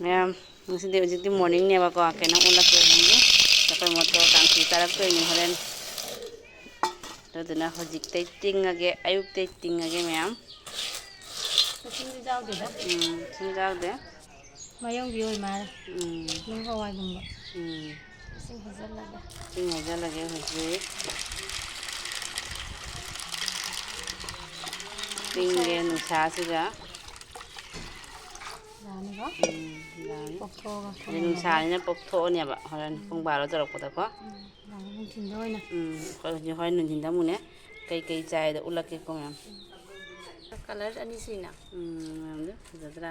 ꯃꯌꯥꯝ ꯉꯁꯤꯗꯤ ꯍꯧꯖꯤꯛꯇꯤ ꯃꯣꯔꯅꯤꯡꯅꯦꯕꯀꯣ ꯀꯩꯅꯣ ꯑꯣꯜꯂꯛꯀꯦ ꯈꯪꯗꯦ ꯑꯩꯈꯣꯏ ꯃꯣꯇꯣꯔ ꯀꯥꯡꯁꯤ ꯇꯥꯔꯛꯇꯣꯏꯅꯤ ꯍꯣꯔꯦꯟ ꯑꯗꯨꯗꯨꯅ ꯍꯧꯖꯤꯛꯇꯩ ꯇꯤꯡꯉꯒꯦ ꯑꯌꯨꯛꯇꯩ ꯇꯤꯡꯉꯒꯦ ꯃꯌꯥꯝ ꯏꯁꯤꯡꯗꯤ ꯌꯥꯎꯗꯦꯗ ꯏꯁꯤꯡ ꯌꯥꯎꯗꯦ ꯃꯌꯨꯡꯒꯤ ꯑꯣꯏ ꯃꯥꯜꯂꯦ ꯅꯨꯡ ꯍꯋꯥꯏꯒꯨꯝꯕ ꯏꯁꯤꯡ ꯍꯩꯖꯤꯜꯂꯒꯦ ꯏꯁꯤꯡ ꯍꯩꯖꯤꯜꯂꯒꯦ ꯍꯧꯖꯤꯛ ꯇꯤꯡꯒꯦ ꯅꯨꯡꯁꯥꯁꯤꯗ ꯌꯥꯅꯤꯀꯣ ꯌꯥꯅꯤ ꯄꯣꯛꯊꯣꯛꯑꯒ ꯑꯗꯩ ꯊꯝꯃꯝꯃꯒꯦ ꯅꯨꯡꯁꯥꯁꯤꯅ ꯄꯣꯛꯊꯣꯛꯑꯅꯦꯕ ꯍꯣꯔꯦꯟ ꯄꯨꯡ ꯕꯥꯔꯣ ꯇꯧꯔꯛꯄꯗꯀꯣ ꯅꯨꯡꯊꯤꯟꯗ ꯑꯣꯏꯅ ꯑꯩꯈꯣꯏ ꯍꯧꯖꯤꯛ ꯍꯣꯔꯦꯟ ꯅꯨꯡꯊꯤꯟꯗ ꯑꯃꯨꯛꯅꯦ ꯀꯩꯀꯩ ꯆꯥꯏꯗꯣ ꯎꯠꯂꯛꯀꯦꯀꯣ ꯃꯌꯥꯝ ꯀꯂꯔ ꯑꯅꯤ ꯁꯨꯏꯅ ꯃꯌꯥꯝꯗꯣ ꯐꯖꯗ꯭ꯔꯥ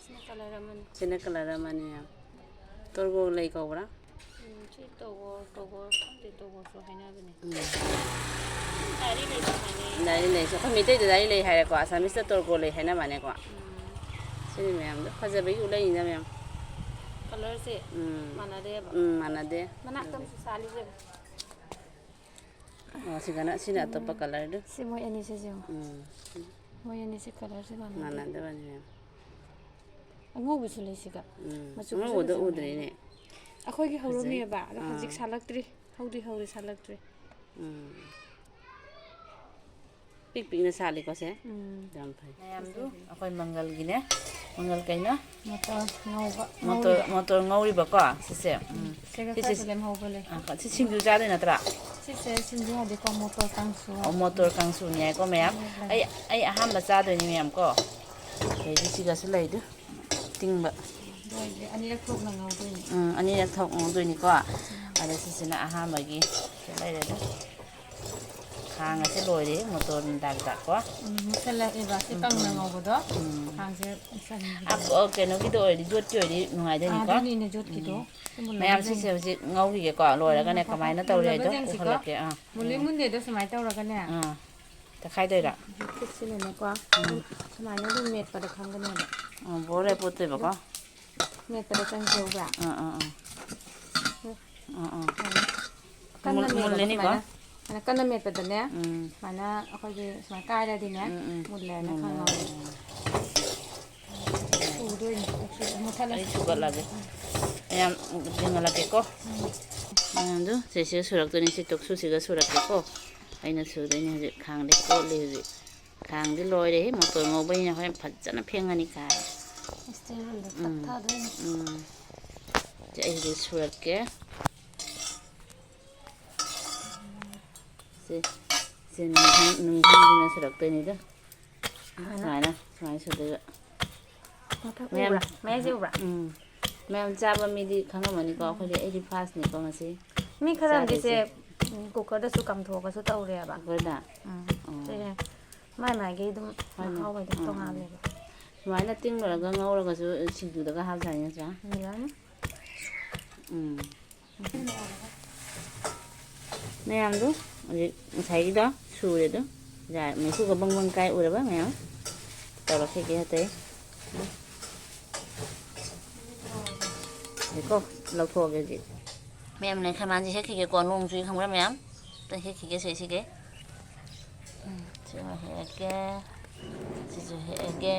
ꯁꯤꯅ ꯀꯂꯔ ꯑꯃꯅꯤ ꯁꯤꯅ ꯀꯂꯔ ꯑꯃꯅꯤ ꯃꯌꯥꯝ ꯇꯣꯔꯕꯣ ꯂꯩ ꯀꯧꯕ꯭ꯔꯥ ꯁꯤ ꯇꯧꯕꯣ ꯈꯪꯗꯦ ꯇꯧꯕꯣꯁꯨ ꯍꯥꯏꯅꯕꯅꯦ ꯗꯥꯏꯔꯤ ꯂꯩꯁꯨ ꯍꯥꯏꯅꯩ ꯗꯥꯏꯔꯤ ꯂꯩꯁꯨ ꯑꯩꯈꯣꯏ ꯃꯩꯇꯩꯗ ꯗꯥꯏꯔꯤ ꯂꯩ ꯍꯥꯏꯔꯦꯀꯣ ꯑꯁꯥꯃꯤꯁꯇ ꯇꯣꯔꯕꯣ ꯂꯩ ꯍꯥꯏꯅ ꯃꯥꯅꯦꯀꯣ ꯁꯤꯅꯤ ꯃꯌꯥꯝꯗꯣ ꯐꯖꯕꯒꯤ ꯎꯠꯂꯛꯏꯅꯤꯗ ꯃꯌꯥꯝ ꯀꯂꯔꯁꯦ ꯃꯥꯟꯅꯗꯦꯕ ꯃꯥꯟꯅꯗꯦ ꯃꯅꯥꯛꯇ ꯑꯃꯁꯨ ꯁꯥꯠꯂꯤꯁꯦ ꯁꯤꯅ ꯑꯇꯣꯞꯄ ꯀꯂꯔꯗꯨ ꯁꯤ ꯃꯣꯏ ꯑꯅꯤꯁꯦ ꯌꯦꯡꯉꯣ ꯃꯣꯏ ꯑꯅꯤꯁꯦ ꯀꯂꯔꯁꯦ ꯃꯥꯟꯅꯗꯦ ꯃꯥꯟꯅꯗꯕꯅꯤ ꯃꯌꯥꯝ ꯑꯉꯧꯕꯁꯨ ꯂꯩꯁꯤꯒ ꯃꯆꯨ ꯐꯖ ꯑꯉꯧꯕꯗꯣ ꯐꯖꯕ ꯃꯌꯥꯝ ꯎꯗ꯭ꯔꯤꯅꯦ ꯂꯩ ꯑꯩꯈꯣꯏꯒꯤ ꯐꯖꯩ ꯍꯧꯔꯝꯃꯦꯕ ꯑꯗꯣ ꯍꯧꯖꯤꯛ ꯁꯥꯠꯂꯛꯇ꯭ꯔꯤ ꯍꯧꯗꯤ ꯍꯧꯔꯤ ꯁꯥꯠꯂꯛꯇ꯭ꯔꯤ ꯄꯤꯛ ꯄꯤꯛꯅ ꯁꯥꯠꯂꯤꯀꯣꯁꯦ ꯌꯥꯝ ꯐꯩ ꯃꯌꯥꯝꯗꯨ ꯑꯩꯈꯣꯏ ꯃꯪꯒꯜꯒꯤꯅꯦ ꯃꯪꯒꯜ ꯀꯩꯅꯣ ꯃꯣꯇꯣꯔ ꯉꯧꯕ ꯃꯣꯇꯣꯔ ꯉꯧꯔꯤꯕꯀꯣ ꯁꯤꯁꯦ ꯁꯤꯒ ꯁꯤꯁꯦ ꯈꯔꯁꯨ ꯂꯦꯝꯍꯧꯕ ꯂꯩ ꯁꯤ ꯁꯤꯡꯖꯨ ꯆꯥꯗꯣꯏ ꯅꯠꯇ꯭ꯔꯥ ꯁꯤꯁꯦ ꯁꯤꯡꯖꯨ ꯌꯥꯗꯦꯀꯣ ꯃꯣꯇꯣꯔ ꯀꯥꯡꯁꯨ ꯃꯣꯇꯣꯔ ꯀꯥꯡꯁꯨꯅꯤ ꯍꯥꯏꯀꯣ ꯃꯌꯥꯝ ꯑꯩ ꯑꯍꯥꯟꯕ ꯆꯥꯗꯣꯏꯅꯤ ꯃꯌꯥꯝ ꯀꯣ ꯑꯗꯩꯗꯤ ꯁꯤꯒꯁꯨ ꯂꯩꯗꯨ ꯇꯤꯡꯕ ꯑꯗꯨꯏꯗꯤ ꯑꯅꯤꯔꯛ ꯊꯣꯛꯅ ꯉꯧꯗꯣꯏꯅꯤ ꯑꯅꯤꯔꯛ ꯊꯣꯛ ꯉꯧꯗꯣꯏꯅꯤꯀꯣ ꯑꯗ ꯁꯤꯁꯤꯅ ꯑꯍꯥꯟꯕꯒꯤ ꯂꯩꯔꯦꯗ ꯈꯥꯡ ꯑꯁꯦ ꯂꯣꯏꯔꯦ ꯃꯣꯇꯣꯔ ꯗꯥꯛꯀꯣ ꯃꯨꯁꯜꯂꯛꯑꯦꯕ ꯁꯤ ꯀꯪꯅ ꯉꯧꯕꯗꯣ ꯈꯥꯡꯁꯦ ꯀꯩꯅꯣꯒꯤꯗꯣ ꯑꯣꯏꯔꯗꯤ ꯌꯣꯠꯀꯤ ꯑꯣꯏꯔꯗꯤ ꯅꯨꯡꯉꯥꯏꯗꯣꯏꯅꯤꯀꯣ ꯑꯗꯨꯅꯤꯅꯦ ꯖꯣꯠꯀꯤꯗꯣ ꯁꯤ ꯃꯌꯥꯝ ꯃꯨꯜꯂꯕ꯭ꯔꯥ ꯁꯤꯁꯦ ꯌꯦꯡꯁꯤ ꯍꯧꯖꯤꯛ ꯉꯧꯈꯤꯒꯦꯀꯣ ꯂꯣꯏꯔꯒꯅꯦ ꯀꯃꯥꯏꯅ ꯇꯧꯔꯦ ꯍꯥꯏꯗꯣ ꯃꯨꯜꯂꯕ꯭ꯔꯥ ꯌꯦꯡꯁꯤꯀꯣ ꯎꯍꯜꯂꯛꯀꯦ ꯃꯨꯜꯂꯤ ꯃꯨꯟꯗꯦꯗꯣ ꯁꯨꯃꯥꯏꯅ ꯇꯧꯔꯒꯅꯦ ꯇꯛꯈꯥꯏꯗꯣꯏꯔꯥ ꯈꯨꯠꯁꯤꯅꯅꯦꯀꯣ ꯁꯨꯃꯥꯏꯅ ꯑꯗꯨꯝ ꯃꯦꯠꯄꯗ ꯈꯪꯒꯅꯦꯕ ꯕꯣꯔ ꯂꯩꯄꯣꯠꯇꯣꯏꯕꯀꯣ ꯃꯦꯠꯄꯗ ꯆꯪꯁꯦ ꯎꯕ꯭ꯔꯥ ꯀꯟꯅ ꯃꯦꯠꯂꯣꯕ ꯃꯨꯜꯂꯤꯅꯤꯀꯣ ꯁꯨꯃꯥꯏꯅ ꯀꯟꯅ ꯃꯦꯠꯄꯗꯅꯦ ꯁꯨꯃꯥꯏꯅ ꯑꯩꯈꯣꯏꯒꯤ ꯁꯨꯃꯥꯏꯅ ꯀꯥꯏꯔꯗꯤꯅꯦ ꯃꯨꯜꯂꯦꯅ ꯈꯪꯉꯕꯅꯤ ꯁꯨꯗꯣꯏꯅꯤ ꯑꯩ ꯃꯨꯊꯠꯂꯁꯤ ꯁꯨꯒꯠꯂꯒꯦ ꯃꯌꯥꯝ ꯌꯦꯡꯍꯜꯂꯛꯀꯦꯀꯣ ꯃꯌꯥꯝꯗꯨ ꯁꯤꯁꯤꯒ ꯁꯨꯔꯛꯇꯣꯏꯅꯤ ꯁꯤ ꯇꯣꯛꯁꯨꯁꯤꯒ ꯁꯨꯔꯛꯀꯦꯀꯣ ꯑꯩꯅ ꯁꯨꯗꯣꯏꯅꯤ ꯍꯧꯖꯤꯛ ꯈꯥꯡꯗ ꯀꯣꯠꯂꯤ ꯍꯧꯖꯤꯛ ꯈꯥꯡꯗꯤ ꯂꯣꯏꯔꯦ ꯃꯣꯇꯣꯔ ꯉꯧꯕꯩꯅ ꯍꯣꯔꯦꯟ ꯐꯖꯅ ꯐꯦꯡꯉꯅꯤ ꯈꯥꯡ ꯏꯁꯇꯤꯜꯗ ꯇꯛꯊꯗꯣꯏꯅꯤ ꯑꯩ ꯍꯧꯖꯤꯛ ꯁꯨꯔꯛꯀꯦ ꯁꯤ ꯅꯨꯡꯊꯪꯁꯤꯅ ꯁꯨꯔꯛꯇꯣꯏꯅꯤꯗ ꯁꯨꯃꯥꯏꯅ ꯁꯨꯗꯣꯏꯕ ꯃꯊꯛ ꯃꯌꯥꯝ ꯎꯕ꯭ꯔꯥ ꯃꯌꯥꯏꯁꯦ ꯎꯕ꯭ꯔꯥ ꯃꯌꯥꯝ ꯆꯥꯕ ꯃꯤꯗꯤ ꯈꯪꯉꯝꯃꯅꯤꯀꯣ ꯑꯩꯗꯤ ꯐꯥꯔꯁꯅꯤꯀꯣ ꯉꯁꯤ ꯃꯤ ꯈꯔ ꯑꯃꯗꯤ ꯁꯦ ꯆꯥꯗꯣꯏꯁꯦ ꯀꯨꯀꯔꯗꯁꯨ ꯀꯥꯝꯊꯣꯛꯑꯒꯁꯨ ꯇꯧꯔꯦꯕ ꯀꯨꯀꯔꯗ ꯁꯤꯁꯦ ꯃꯥꯏ ꯃꯥꯏꯒꯤ ꯑꯗꯨꯝ ꯍꯣꯏꯅꯦ ꯃꯍꯥꯎ ꯑꯗꯨꯝ ꯇꯣꯡꯉꯥꯜꯂꯦꯕ ꯁꯨꯃꯥꯏꯅ ꯇꯤꯡꯂꯨꯔꯒ ꯉꯧꯔꯒꯁꯨ ꯁꯤꯡꯖꯨꯗꯒ ꯍꯥꯞꯆꯥꯏ ꯅꯠꯇ꯭ꯔꯥ ꯌꯥꯅꯤ ꯃꯌꯥꯝꯗꯨ ꯍꯧꯖꯤꯛ ꯉꯁꯥꯏꯒꯤꯗꯣ ꯁꯨꯔꯦꯗꯣ ꯃꯩꯈꯨꯒ ꯕꯪꯕꯪ ꯀꯥꯏ ꯎꯔꯕ ꯃꯌꯥꯝ ꯇꯧꯔꯛꯈꯤꯒꯦ ꯑꯇꯩ ꯀꯣ ꯂꯧꯊꯣꯛꯑꯒꯦ ꯍꯧꯖꯤꯛ ꯃꯌꯥꯝꯅ ꯈꯥꯃꯦꯟꯁꯤ ꯍꯦꯛꯈꯤꯒꯦꯀꯣ ꯅꯣꯡ ꯆꯨꯏ ꯈꯪꯕ꯭ꯔꯥ ꯃꯌꯥꯝ ꯑꯝꯇ ꯍꯦꯛꯈꯤꯒꯦ ꯁꯤꯒꯩ ꯁꯤꯃ ꯍꯦꯛꯑꯒꯦ ꯁꯤꯁꯨ ꯍꯦꯛꯑꯒꯦ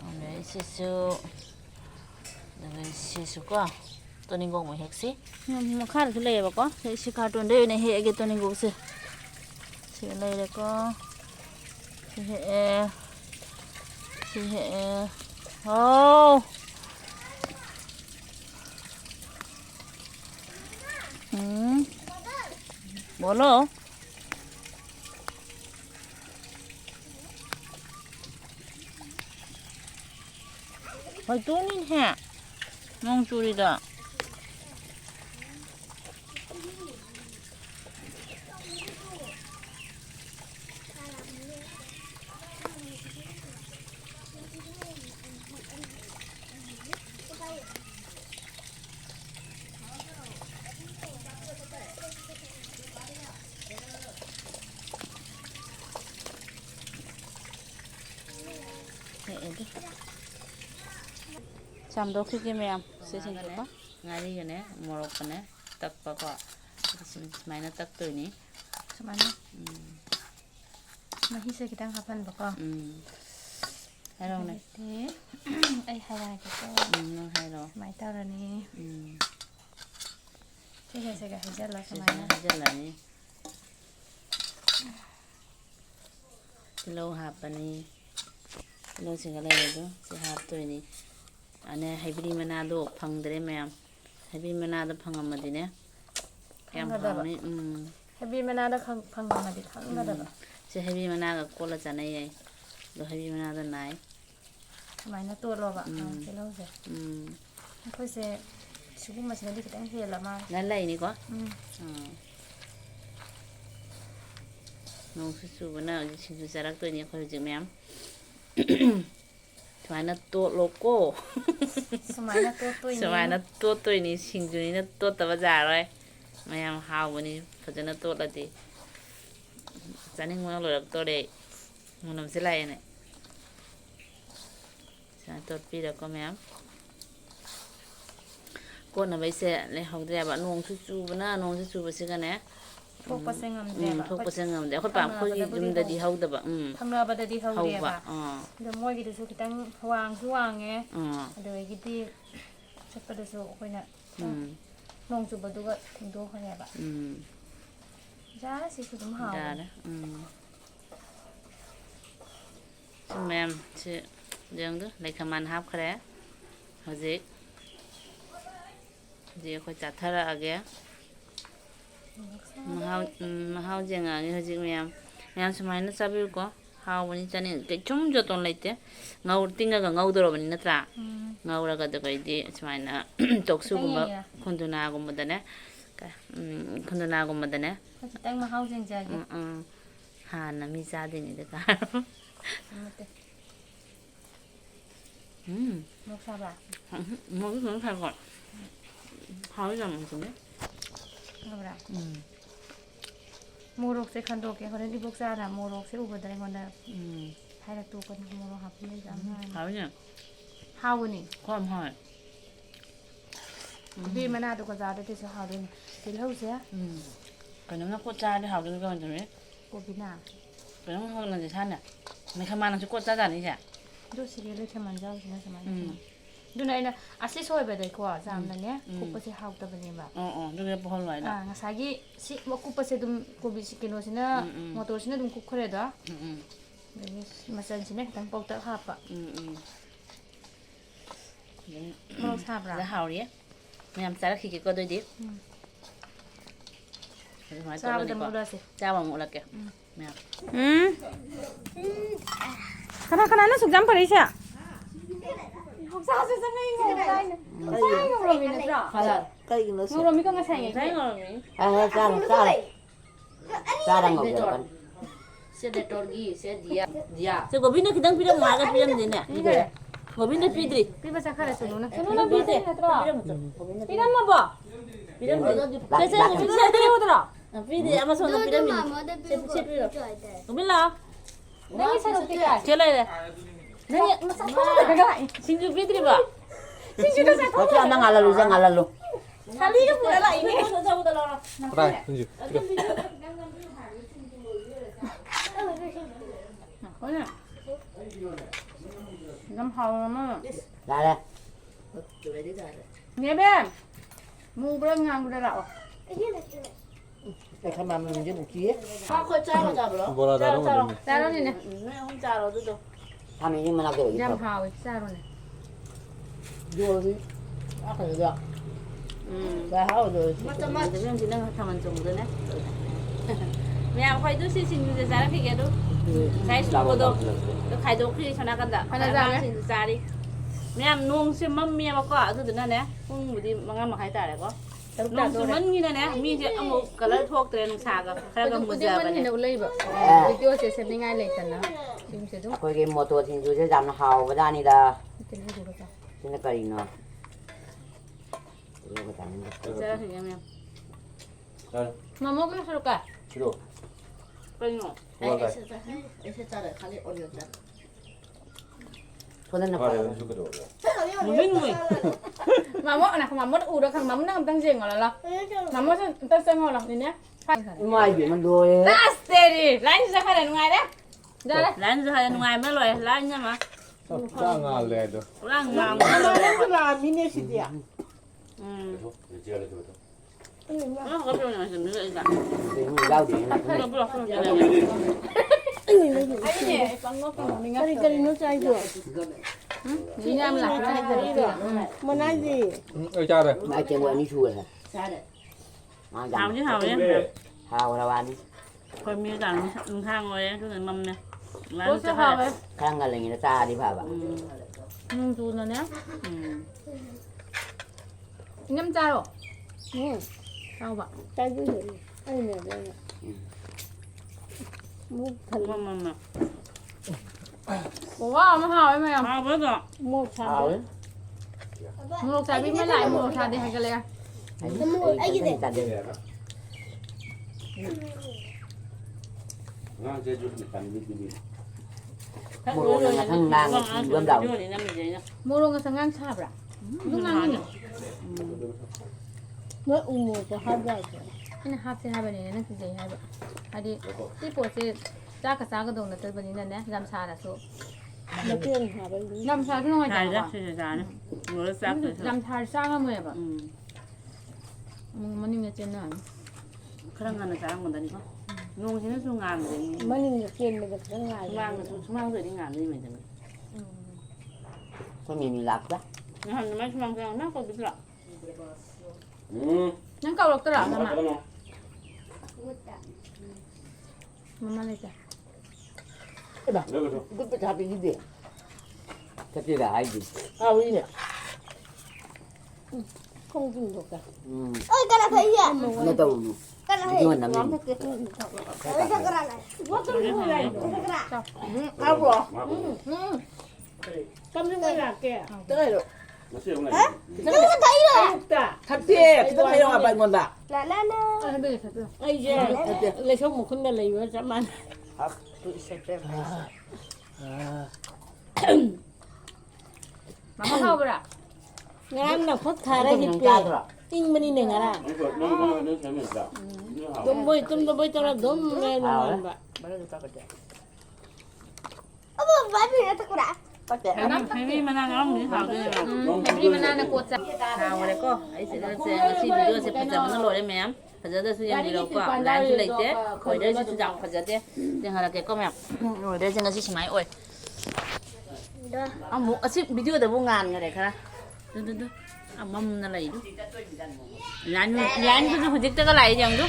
ꯑꯗꯩ ꯁꯤꯁꯨ ꯑꯗꯨꯒ ꯁꯤꯁꯨꯀꯣ ꯇꯣꯅꯤꯡꯈꯣꯛ ꯑꯃꯨꯛ ꯍꯦꯛꯁꯤ ꯃꯈꯥꯗꯁꯨ ꯂꯩꯌꯦꯕꯀꯣ ꯁꯤ ꯀꯥꯔꯇꯨꯟꯗꯩ ꯑꯣꯏꯅ ꯍꯦꯛꯑꯒꯦ ꯇꯣꯅꯤꯡꯈꯣꯛꯁꯦ ꯁꯤꯒ ꯂꯩꯔꯦꯀꯣ ꯁꯤ ꯍꯦꯛꯑꯦ ꯁꯤ ꯍꯦꯛꯑꯦ ꯍꯥꯎ बोलो ꯍꯣꯏ ꯇꯣꯡꯅꯤꯍꯦ ꯅꯣꯡ ꯆꯨꯔꯤꯗ ꯆꯥꯝꯗꯣꯛꯈꯤꯒꯦ ꯃꯌꯥꯝ ꯁꯤꯁꯤꯡꯁꯤꯀꯣ ꯉꯥꯔꯤꯒꯅꯦ ꯃꯣꯔꯣꯛꯀꯅꯦ ꯇꯛꯄꯀꯣ ꯁꯨꯃꯥꯏꯅ ꯇꯛꯇꯣꯏꯅꯤ ꯁꯨꯃꯥꯏꯅ 맛있어 기당 가판 먹어. 해롱 네. 네. 아이 하이라이트 또. 너 해롱. 많이 따르니. 제가 해잘라 진짜 서마야. 해잘라니. 킬로 하빠니. 킬로 싱가레도 시 합도이니. 안에 하이브리 마나도 팡드레 매am. 하이브리 마나도 팡아마디네. 양 팡니. 해비 메나다 방금마디 강나다. 제 하이브리 마나가 꼴라잖아요. 너 하이브리 마나도 나이. 많이 또 러봐. 킬로세. 그래서 지금 맛이 나디 기당 해라마. 날라이니까. nông sư sư bữa nào xin chú ra đắc tôi nhé khỏi chữ mém thoải nó tốt logo Sumai na to tôi sao nó tốt tôi ní xin chú ní nó tốt tao già rồi mày em hào bữa ní phải cho nó tốt là gì giá nên ngon rồi tôi để ngon làm thế này này sao tốt pi được con mém con là bây giờ lấy học đẹp bạn nông sư sư bữa nào nông sư sư bữa cái này Phúc bác sinh ngầm đẹp ạ. Phúc bác sinh ngầm đẹp. Khối bảng khối dùng để đi hầu được ạ. Tham gia bữa đi hầu đẹp ạ. Được mỗi cái số kita hoàng số hoàng nghe. Rồi cái đi sắp bữa số khối nè. Nông số bữa đó cũng đôi khối đẹp ạ. Giá thì cũng hào. Giá đó. Chúng em chị dương đó lấy khám ăn hấp khỏe. Hả dễ. Dễ khối chặt thở ra kìa. mà hao gì ngà như gì mẹ xem nó sao biết có hao bữa nay nên cái chung cho tôi lấy thế ngầu tinh cái ngầu đồ bữa nay tra ngầu ra cái cái gì xem nó tục su cũng mà con tôi nào cũng mà đấy nè con tôi nào cũng mà đấy nè tăng mà hao gì vậy hà nằm mi gia đình đấy cả một sao bà một cái món thay gọi hao gì mà chúng đấy Dobra. Murok se khando ke khone di boksa na murok se ubadai ngonda. Hai tu kon murok hap ni jam na. hao nhỉ Hao ni. con hỏi Bi mana tu ko za de se hao ni. Til hau se. cái nó cốt cha đi học được cái gì đấy Ko bina. cái nó hơn là gì than nè mày khăm ăn nó cốt cha gì chả Do se le che man jao se na Du na ina asi soi ba dai ko jam na ne. Ko pa se hau ta ba ni ba. nó cái bông loại đó Ngasagi si mo ko pa se dum ko bi si kino sina motor sina dum ko khore da. Masan sina tang pau ta ha pa. Murok sa bra. giá hào đi mày làm sao khi cái con tôi đi Sa ba dum udah se. cha bằng một là kìa mẹ Kana sukjam pare siya. Sa sa ngai ngom dai na. Sai ngom ro min ra. Cây nó Ngom ro mi ko nga sai ngai. thấy rồi ra đang ngồi rồi sẽ để tròn gì sẽ dia sẽ có biết nó khi đang biết ngoài cái phim gì nè có biết nó phim gì Pi ba sa khare sunu na. nó nó biết gì Pi na ma ba. phim gì Sẽ sẽ ko bisa tiri udra. phim gì ama xong nó phim gì sẽ phim có biết là Nai sa ro tika. chơi lại này Nai masa ko na ga lai. xin chúc biết đi bà Sinju ka sa ko. có ăn ngala lu Kali ka pura lai ni. Đây, Tunjuk. Ko na. Ngam haw ma. ra đây Ni ben. Mu bra ngang bra ra. đây không mà mình với một kia sao khơi cha nó chả bữa Bora da đúng rồi. Sa ro ni ne. không cha rồi tôi đâu tham nhưng mà nó kiểu gì Jam không haw sa ro ne. vô đi ăn phải được ra hao rồi mà tôi biết chỉ đang thằng mình dùng rồi đấy mẹ khoai tôi xin xin ra cái kia đâu khai số có đâu tôi khai đâu khi cho nó cái đó xin ra đi mẹ nuông xem mắm mẹ mà có tôi tưởng nè không bị mà ngâm mà khai trả lại có nuông xem mắm như này nè mi sẽ ăn một cái lấy thuốc tiền xả cả khai cái một giờ vậy Ni ulai ba. Video se se ningai le tan na. Sim se do. coi cái mô tô thì chú sẽ làm nó hào và ra này là Tin he do ka. xin nó cày nó ra thì em Đây, Mamo ko suru ka. kilo. bên ngõ Bora đây. thôi nên nó Bora phải đây, suka dulu. mình người Mamo na mamo udah kan mamo na tang jeng la. Mamo sa ta sa ngol ni ne. ngoài biển mình đuôi Asteri, lain sa kare ngai da. ได้เลย ร้านจะทานยังไงไม่เลยร้านเนี่ยมั้ย 짱아 레드. ร้านงาม 하나 미네시디야. ก็เป็นอย่างนี้เลยจ้ะ rau thì เราบอกเขาจะอะไร 그리 그리 놓자이도. Đi Nam là cái này rồi được. 뭐나지? 여기 짜래. mai trên ngoài đi chùa rồi mai ถาม dặm ที่ถามเนี่ย hào là ban đi คนมีต่างข้างเลยคือมันเนี่ยร้าน Bố จะ sẽ ขาย học ấy. khang là người ta đi vào bạn dù nó nhé. Ngâm cha rồi. 응. Sao vậy? 짜주세요. 아니면 내가. 뭐 มันเนี่ย Bố vào nó hỏi mày à? เอาไปก่อน 뭐 hào 잘. đấy Mua lộc xài biết mới lại mua lộc xài đi hay cái này. anh ta đi mua là thằng nàng gom đầu Mua luôn cái thằng ngang chạp à? Lúc ngang gì? 뭐 우모도 하자고. Cái này hấp sẽ hai bên này nó cái gì hai bên. Hai đi. Tí bộ sẽ ra cái sáng cái đồng là tới bên này nè, làm sao là số. 몇 개는 하고. Làm sao cái nó ใช่ ngay จ้ะ chả ใช่จ้ะเนี่ยหนูจะซักเลย làm sao sao mà mày bảo. อืม Mà nhưng mà trên này. เครื่องงานจ้างเหมือนกันก็งงที่นั่นช่วงงานเลย 많이 느끼는 거 그런 거 ช่วง 아니야. งานช่วงงานเลยที่งานนี่เหมือนกัน có nhìn lạc quá นะฮะไม่ช่วงงานน่าก็ดีละ Nhắn cầu lộc tao đảo mà. Mama lấy chả. cứ phải đi đi chắc gì là ai gì 아, 우리네. 콩중도 가. nó tàu nhưng mà nằm nhìn 아고. 깜짝 놀랄게. 뜨거워. 먹다. 탑티 그거 해영아 빨리 건다. Hai bên thật rồi. 아, 이제 내 손목 흔들래 이거 잠만. Mama sao vậy ạ? 나랑 컷 가라 mình 히피. ca rồi 띵머니 내가라. 좀더 뭐 있잖아. 너무 내는 봐.ให้พี่มานั่งร้องหรือข่าวด้วย Hai bên mà nè cột chặt. ข่าวอะไรก็ไอ้สิ่งนั้นเสียงที่วิดีโอเสร็จจะมันโหลดได้ไหมพอจะได้ซื้อยังดีเราก็ร้านที่เล็กเจ๊คอยได้ซื้อจังพอจะได้ยังหาแกก็แบบโอ้ยได้จังก็สิใช่ไหมโอ้ยเอาหมูอาชีพวิดีโอแต่วงงานอะไรคะดูเอามั่มอะไรดูร้านก็จะพอจิตก็ไหลอย่างดู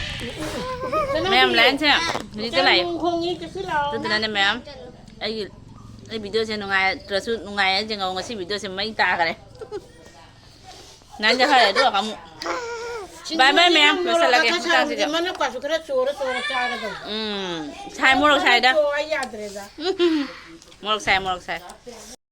แม่ร้านใช่ไหมพอจิตก็ไหล 콩이 끝이라. ตัวนั้นแม่ไอ้วิดีโอเช่นงานกระสุนงานจังเอาอาชีพวิดีโอเช่นไม่ตากันเลยนั่นจะให้ด้วยครับบายบายแม่ไปสลักเองตั้งสิเดียว มันก็สุดท้ายชัวร์จ้ากัน ใช่มรกใช่ด้ะ ชัวร์ยาดเลยจ้ะ มรกใช่